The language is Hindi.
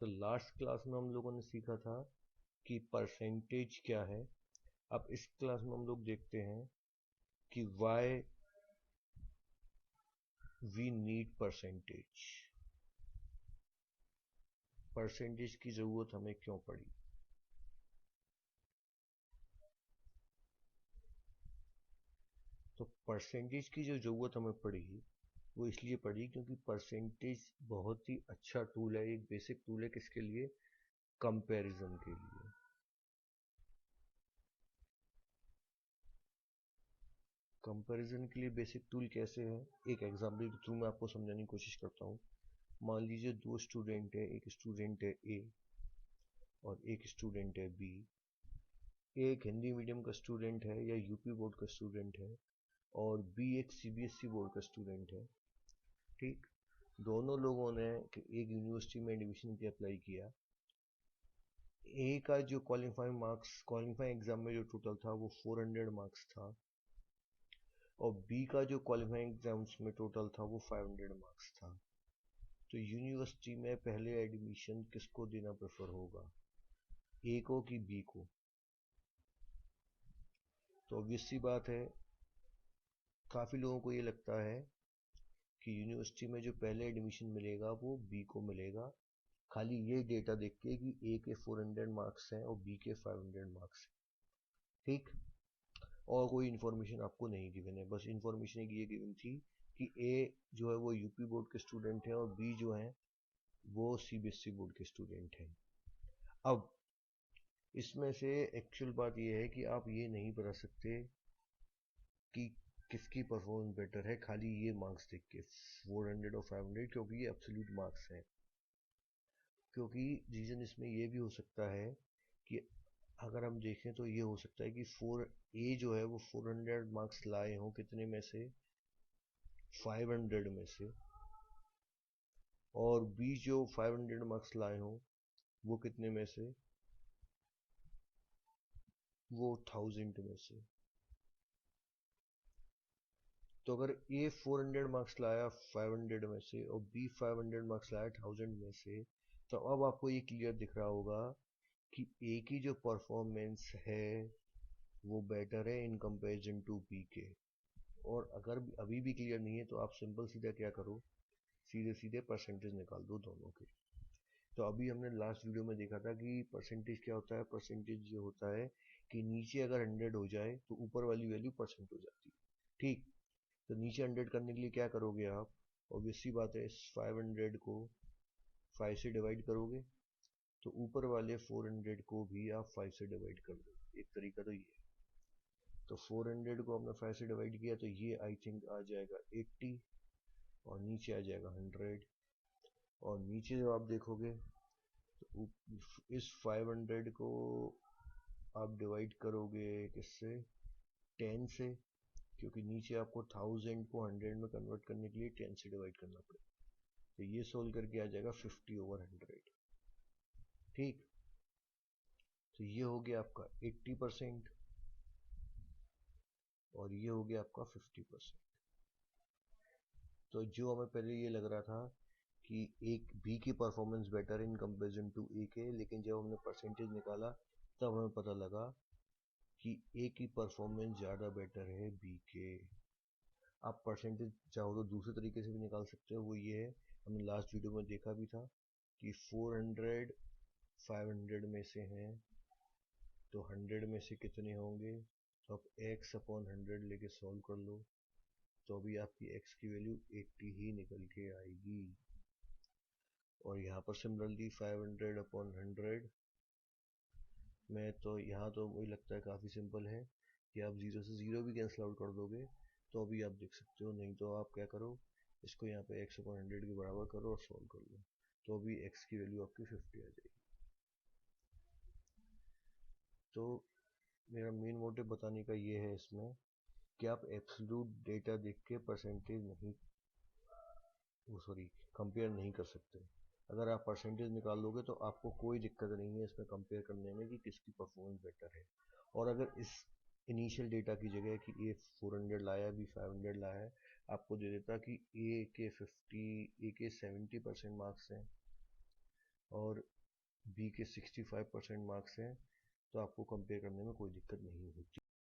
तो लास्ट क्लास में हम लोगों ने सीखा था कि परसेंटेज क्या है। अब इस क्लास में हम लोग देखते हैं कि why we need percentage, percentage की जरूरत हमें क्यों पड़ी। तो परसेंटेज की जो जरूरत हमें पड़ी वो इसलिए पड़ी क्योंकि परसेंटेज बहुत ही अच्छा टूल है, एक बेसिक टूल है। किसके लिए? कंपैरिजन के लिए। कंपैरिजन के लिए बेसिक टूल कैसे है, एक एग्जांपल के थ्रू मैं आपको समझाने की कोशिश करता हूँ। मान लीजिए दो स्टूडेंट है, एक स्टूडेंट है ए और एक स्टूडेंट है बी। एक हिंदी मीडियम का स्टूडेंट है या यूपी बोर्ड का स्टूडेंट है और बी एक सीबीएसई बोर्ड का स्टूडेंट है। ठीक, दोनों लोगों ने एक यूनिवर्सिटी में एडमिशन के अप्लाई किया। ए का जो क्वालिफाइंग एग्जाम में जो टोटल था वो 400 मार्क्स था और बी का जो क्वालिफाइंग एग्जाम्स में टोटल था वो 500 मार्क्स था। तो यूनिवर्सिटी में पहले एडमिशन किसको देना प्रेफर होगा, ए को कि बी को? तो ऑब्वियस सी बात है, काफी लोगों को ये लगता है कि यूनिवर्सिटी में जो पहले एडमिशन मिलेगा वो बी को मिलेगा, खाली ये डेटा देख के कि ए के 400 मार्क्स हैं और बी के 500 मार्क्स हैं। ठीक, और कोई इन्फॉर्मेशन आपको नहीं गिवन है, बस इन्फॉर्मेशन ये गिवन थी कि ए जो है वो यूपी बोर्ड के स्टूडेंट है और बी जो है वो सीबीएसई बोर्ड के स्टूडेंट हैं। अब इसमें से एक्चुअल बात यह है कि आप ये नहीं बता सकते कि किसकी परफॉर्मेंस बेटर है खाली ये मार्क्स देख के, 400 और 500, क्योंकि ये एब्सोल्यूट मार्क्स हैं। क्योंकि रीजन इसमें ये भी हो सकता है कि अगर हम देखें तो ये हो सकता है कि फोर ए जो है वो 400 मार्क्स लाए हों, कितने में से? 500 में से। और बी जो 500 मार्क्स लाए हों वो कितने में से? वो 1000 में से। तो अगर ए 400 मार्क्स लाया 500 में से और बी 500 मार्क्स लाया 1000 में से, तो अब आपको ये क्लियर दिख रहा होगा कि ए की जो परफॉर्मेंस है वो बेटर है इन कंपैरिजन टू बी के। और अगर अभी भी क्लियर नहीं है तो आप सिंपल सीधा क्या करो, सीधे सीधे परसेंटेज निकाल दो दोनों के। तो अभी हमने लास्ट वीडियो में देखा था कि परसेंटेज क्या होता है। परसेंटेज ये होता है कि नीचे अगर 100 हो जाए तो ऊपर वाली वैल्यू परसेंट हो जाती है। ठीक, तो नीचे 100 करने के लिए क्या करोगे आप? ऑब्वियस सी बात है, इस 500 को 5 से डिवाइड करोगे तो ऊपर वाले 400 को भी आप 5 से डिवाइड कर दो। एक तरीका तो ये। तो 400 को हमने 5 से डिवाइड किया तो ये आई थिंक आ जाएगा 80 और नीचे आ जाएगा 100। और नीचे जब आप देखोगे तो इस 500 को आप डिवाइड करोगे किससे? 10 से, क्योंकि नीचे आपको 1000 को 100 में कन्वर्ट करने के लिए 10 से डिवाइड करना पड़ेगा। तो ये सोल्व करके आ जाएगा 50/100। ठीक, तो ये हो गया आपका 80% और ये हो गया आपका 50%। तो जो हमें पहले ये लग रहा था कि एक बी की performance better in comparison to A के, लेकिन जब हमने परसेंटेज निकाला तब हमें पता लगा कि ए की परफॉर्मेंस ज़्यादा बेटर है बी के। आप परसेंटेज चाहो तो दूसरे तरीके से भी निकाल सकते हो, वो ये है, हमने लास्ट वीडियो में देखा भी था कि 400 500 में से हैं तो 100 में से कितने होंगे। तो आप x/100 लेके सॉल्व कर लो तो अभी आपकी x की वैल्यू 80 ही निकल के आएगी। और यहाँ पर सिमिलरली 500/100 में तो यहाँ तो मुझे लगता है काफ़ी सिंपल है कि आप जीरो से जीरो भी कैंसिल आउट कर दोगे तो अभी आप देख सकते हो। नहीं तो आप क्या करो, इसको यहाँ पे x/100 के बराबर करो और सॉल्व कर लो तो अभी x की वैल्यू आपकी 50 आ जाएगी। तो मेरा मेन मोटिव बताने का ये है इसमें कि आप एब्सोल्यूट डेटा देख के परसेंटेज नहीं, वो सॉरी, कंपेयर नहीं कर सकते। अगर आप परसेंटेज निकाल लोगे तो आपको कोई दिक्कत नहीं है इसमें कंपेयर करने में कि किसकी परफॉर्मेंस बेटर है। और अगर इस इनिशियल डेटा की जगह कि ए 400 लाया बी 500 लाया है, आपको दे देता कि ए के 70% मार्क्स हैं और बी के 65% मार्क्स हैं, तो आपको कंपेयर करने में कोई दिक्कत नहीं होती।